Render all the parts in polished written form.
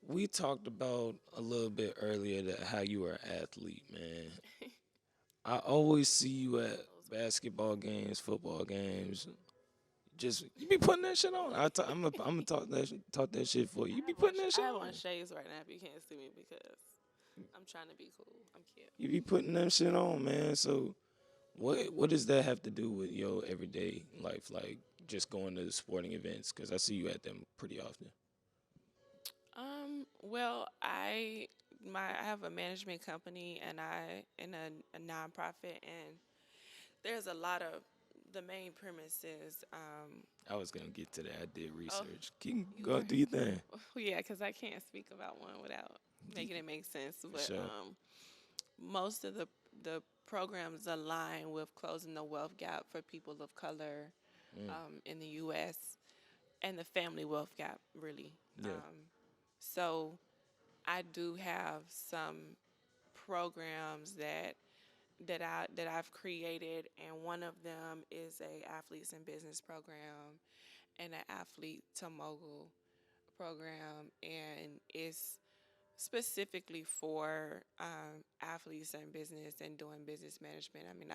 We talked about a little bit earlier that how you were an athlete, man. I always see you at Those were the basketball games, football games. Just you be putting that shit on. I'm gonna talk that shit for you. You be putting that I shit have on on. shades right now if you can't see me because I'm trying to be cool. I'm cute. You be putting that shit on, man. So what does that have to do with your everyday life? Like just going to the sporting events? Because I see you at them pretty often. Well, I have a management company and I in a nonprofit, and there's a lot of the main premises. I was gonna get to that. I did Oh, research. Keep you go were. do your thing. Yeah, because I can't speak about one without making it make sense. For But sure. most of the programs align with closing the wealth gap for people of color Mm, in the U.S. and the family wealth gap, really. yeah. So I do have some programs that I've created, and one of them is a athletes in business program and an athlete to mogul program, and it's specifically for athletes and business and doing business management. I mean,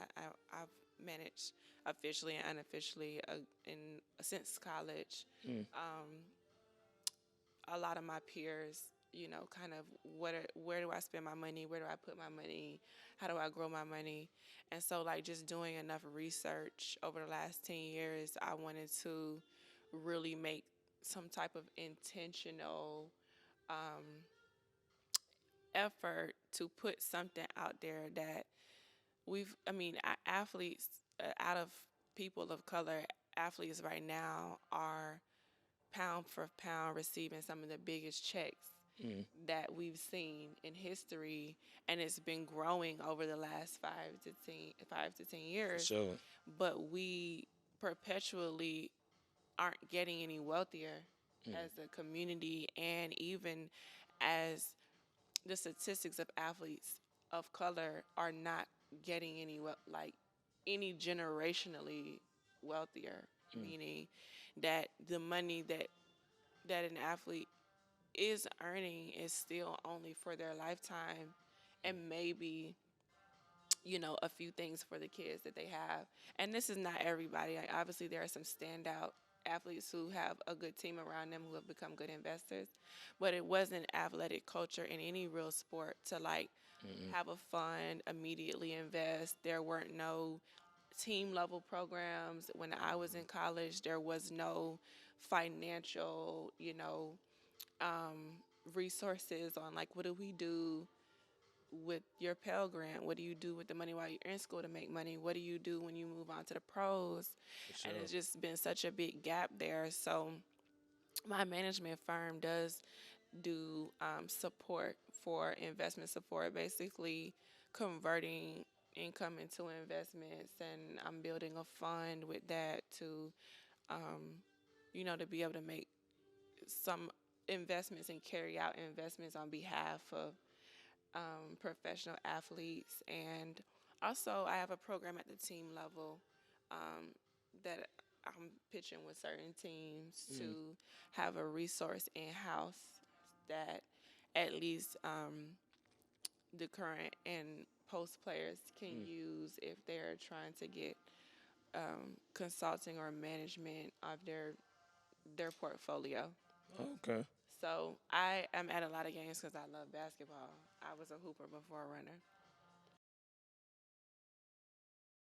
I've managed officially and unofficially in since college. Mm, Um, a lot of my peers, kind of where do I spend my money? Where do I put my money? How do I grow my money? And so, like, just doing enough research over the last 10 years, I wanted to really make some type of intentional effort to put something out there that I mean, athletes, out of people of color, athletes right now are pound for pound receiving some of the biggest checks mm, that we've seen in history, and it's been growing over the last 5 to 10 for years. sure. But we perpetually aren't getting any wealthier Mm, as a community, and even as the statistics of athletes of color are not getting like any generationally wealthier, mm, meaning that the money that an athlete is earning is still only for their lifetime, and maybe a few things for the kids that they have. And this is not everybody. Like, obviously there are some standout athletes who have a good team around them who have become good investors, but it wasn't athletic culture in any real sport to, like, mm, have a fund, immediately invest. There weren't no team level programs when I was in college. There was no financial, resources on, like, what do we do with your Pell Grant? What do you do with the money while you're in school to make money? What do you do when you move on to the pros? for And sure. it's just been such a big gap there. So my management firm does do support for investment support, basically converting income into investments. And I'm building a fund with that to be able to make some investments and carry out investments on behalf of professional athletes. And also, I have a program at the team level um, that I'm pitching with certain teams Mm, to have a resource in house that at least the current and post players can mm. use if they're trying to get consulting or management of their portfolio. Okay. So I am at a lot of games because I love basketball. I was a hooper before a runner.